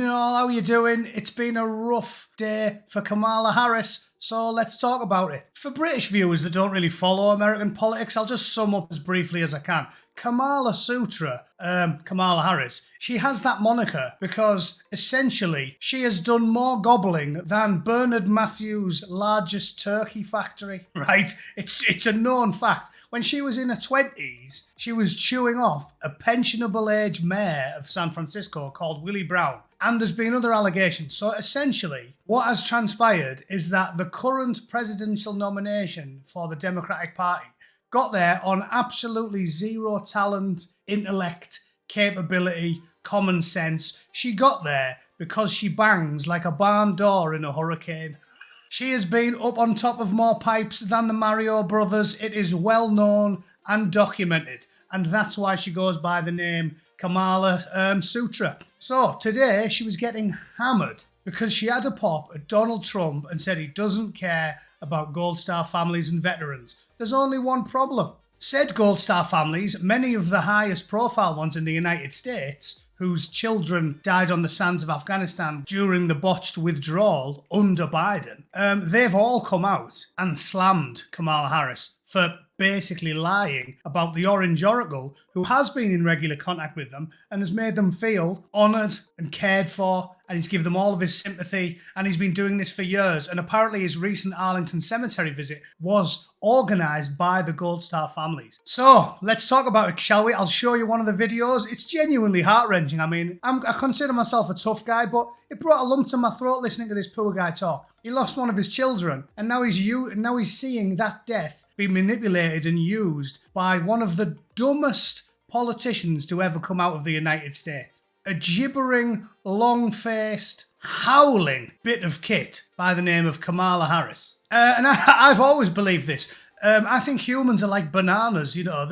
Evening all, how you doing? It's been a rough day for Kamala Harris, so let's talk about it. For British viewers that don't really follow American politics, I'll just sum up as briefly as I can. Kamala Harris, she has that moniker because essentially she has done more gobbling than Bernard Matthews' largest turkey factory, right? It's a known fact. When she was in her 20s, she was chewing off a pensionable age mayor of San Francisco called Willie Brown. And there's been other allegations. So essentially, what has transpired is that the current presidential nomination for the Democratic Party got there on absolutely zero talent, intellect, capability, common sense. She got there because she bangs like a barn door in a hurricane. She has been up on top of more pipes than the Mario brothers. It is well known and documented. And that's why she goes by the name Kamala Sutra. So today she was getting hammered because she had a pop at Donald Trump and said he doesn't care about Gold Star families and veterans. There's only one problem. Said Gold Star families, many of the highest profile ones in the United States, whose children died on the sands of Afghanistan during the botched withdrawal under Biden, they've all come out and slammed Kamala Harris for basically lying about the Orange Oracle, who has been in regular contact with them and has made them feel honoured and cared for, and he's given them all of his sympathy, and he's been doing this for years. And apparently his recent Arlington Cemetery visit was organised by the Gold Star families. So let's talk about it, shall we? I'll show you one of the videos. It's genuinely heart-wrenching. I mean, I consider myself a tough guy, but it brought a lump to my throat listening to this poor guy talk. He lost one of his children, and now he's seeing that death be manipulated and used by one of the dumbest politicians to ever come out of the United States. A gibbering, long-faced, howling bit of kit by the name of Kamala Harris. And I've always believed this. I think humans are like bananas, you know.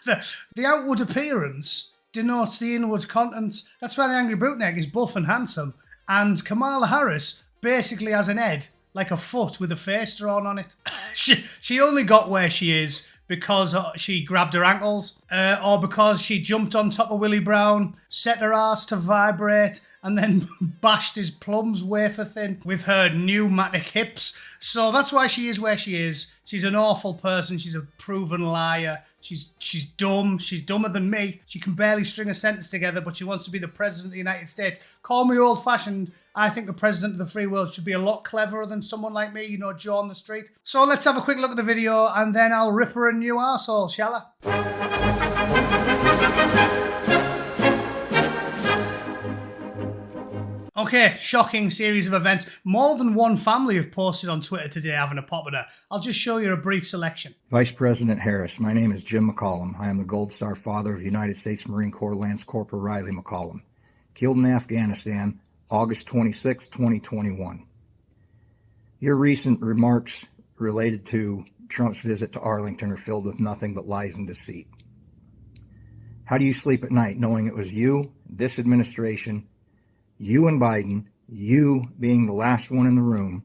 The outward appearance denotes the inward contents. That's why the Angry Bootneck is buff and handsome. And Kamala Harris basically has an head like a foot with a face drawn on it. She only got where she is because she grabbed her ankles or because she jumped on top of Willie Brown, set her ass to vibrate, and then bashed his plums wafer thin with her pneumatic hips. So that's why she is where she is. She's an awful person. She's a proven liar. She's dumb. She's dumber than me. She can barely string a sentence together, but she wants to be the president of the United States. Call me old-fashioned. I think the president of the free world should be a lot cleverer than someone like me, you know, Joe on the street. So let's have a quick look at the video, and then I'll rip her a new arsehole, shall I? Okay, shocking series of events. More than one family have posted on Twitter today having a pop at her. I'll just show you a brief selection. Vice President Harris, my name is Jim McCollum. I am the Gold Star father of United States Marine Corps Lance Corporal Riley McCollum, killed in Afghanistan, August 26, 2021. Your recent remarks related to Trump's visit to Arlington are filled with nothing but lies and deceit. How do you sleep at night knowing it was you, this administration, you and Biden, you being the last one in the room,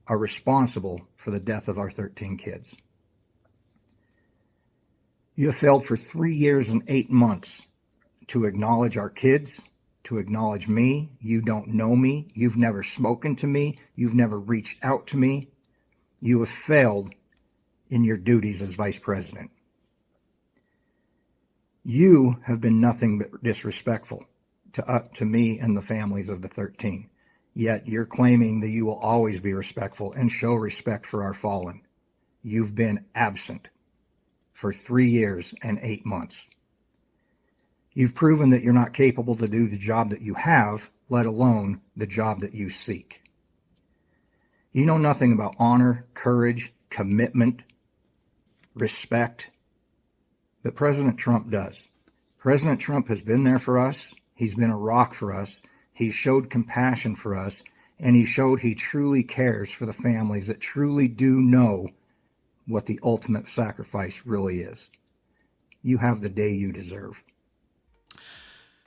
are responsible for the death of our 13 kids? You have failed for 3 years and 8 months to acknowledge our kids, to acknowledge me. You don't know me. You've never spoken to me. You've never reached out to me. You have failed in your duties as vice president. You have been nothing but disrespectful to me and the families of the 13. Yet you're claiming that you will always be respectful and show respect for our fallen. You've been absent for 3 years and 8 months. You've proven that you're not capable to do the job that you have, let alone the job that you seek. You know nothing about honor, courage, commitment, respect, but President Trump does. President Trump has been there for us. He's been a rock for us. He showed compassion for us, and he showed he truly cares for the families that truly do know what the ultimate sacrifice really is. You have the day you deserve.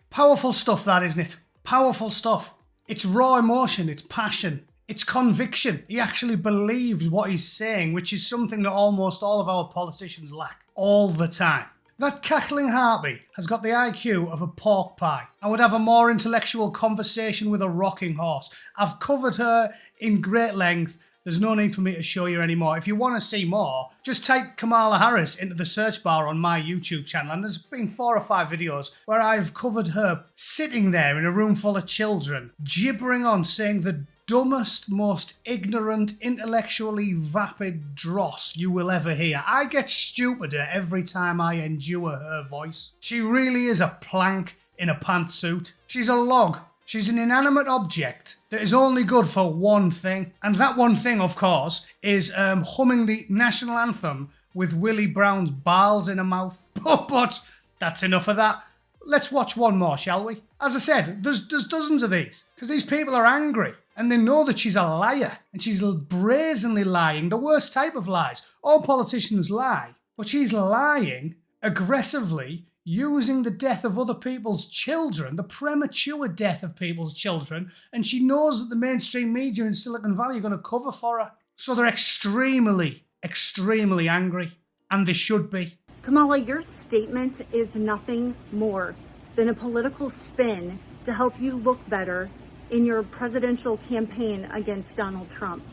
Powerful stuff, that, isn't it? Powerful stuff. It's raw emotion, it's passion, it's conviction. He actually believes what he's saying, which is something that almost all of our politicians lack all the time. That cackling harpy has got the IQ of a pork pie. I would have a more intellectual conversation with a rocking horse. I've covered her in great length. There's no need for me to show you anymore. If you want to see more, just type Kamala Harris into the search bar on my YouTube channel, and there's been 4 or 5 videos where I've covered her sitting there in a room full of children, gibbering on, saying the dumbest, most ignorant, intellectually vapid dross you will ever hear. I get stupider every time I endure her voice. She really is a plank in a pantsuit. She's a log. She's an inanimate object that is only good for one thing. And that one thing, of course, is humming the national anthem with Willie Brown's balls in her mouth. But that's enough of that. Let's watch one more, shall we? As I said, there's dozens of these, because these people are angry. And they know that she's a liar, and she's brazenly lying, the worst type of lies. All politicians lie, but she's lying aggressively, using the death of other people's children, the premature death of people's children, and she knows that the mainstream media in Silicon Valley are going to cover for her. So they're extremely, extremely angry, and they should be. Kamala, your statement is nothing more than a political spin to help you look better in your presidential campaign against Donald Trump.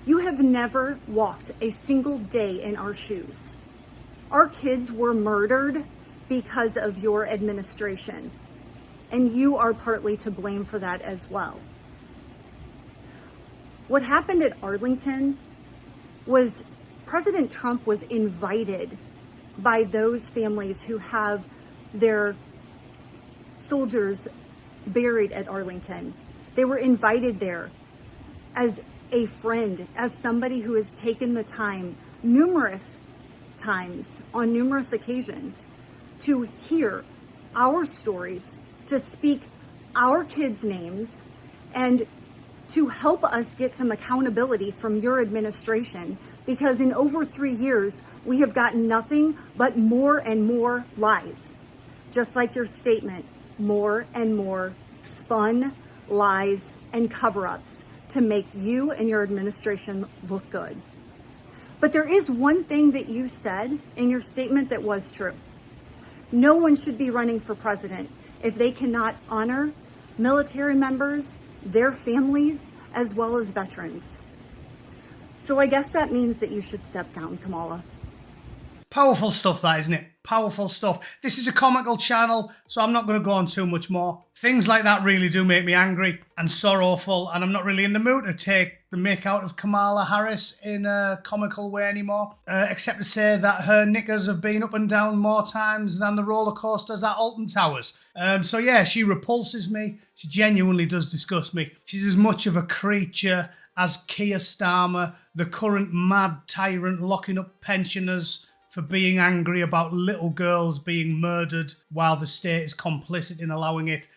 You have never walked a single day in our shoes. Our kids were murdered because of your administration, and you are partly to blame for that as well. What happened at Arlington was President Trump was invited by those families who have their soldiers buried at Arlington. They were invited there as a friend, as somebody who has taken the time numerous times on numerous occasions to hear our stories, to speak our kids' names, and to help us get some accountability from your administration, because in over 3 years, we have gotten nothing but more and more lies. Just like your statement, more and more spun lies and cover-ups to make you and your administration look good. But there is one thing that you said in your statement that was true. No one should be running for president if they cannot honor military members, their families, as well as veterans. So I guess that means that you should step down, Kamala. Powerful stuff, that, isn't it? Powerful stuff. This is a comical channel, so I'm not going to go on too much more. Things like that really do make me angry and sorrowful, and I'm not really in the mood to take the mick out of Kamala Harris in a comical way anymore, except to say that her knickers have been up and down more times than the roller coasters at Alton Towers. So yeah, she repulses me. She genuinely does disgust me. She's as much of a creature as Keir Starmer, the current mad tyrant locking up pensioners for being angry about little girls being murdered while the state is complicit in allowing it.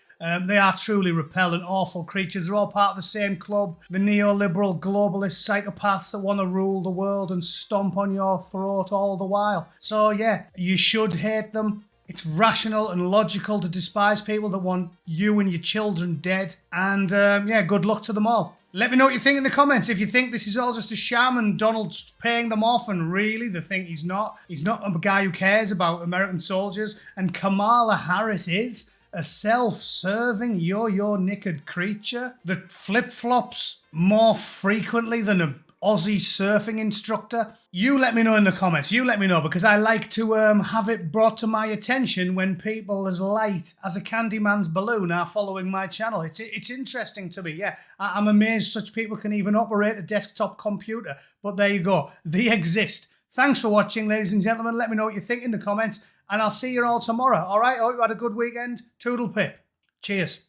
They are truly repellent, awful creatures. They're all part of the same club. The neoliberal globalist psychopaths that want to rule the world and stomp on your throat all the while. So yeah, you should hate them. It's rational and logical to despise people that want you and your children dead. And yeah, good luck to them all. Let me know what you think in the comments. If you think this is all just a sham and Donald's paying them off, and really they think he's not. He's not a guy who cares about American soldiers. And Kamala Harris is a self-serving, yo-yo knickered creature that flip-flops more frequently than a Aussie surfing instructor. You let me know in the comments. You let me know, because I like to have it brought to my attention when people as light as a Candyman's balloon are following my channel. It's interesting to me, yeah. I'm amazed such people can even operate a desktop computer. But there you go. They exist. Thanks for watching, ladies and gentlemen. Let me know what you think in the comments, and I'll see you all tomorrow. All right? I hope you had a good weekend. Toodle pip. Cheers.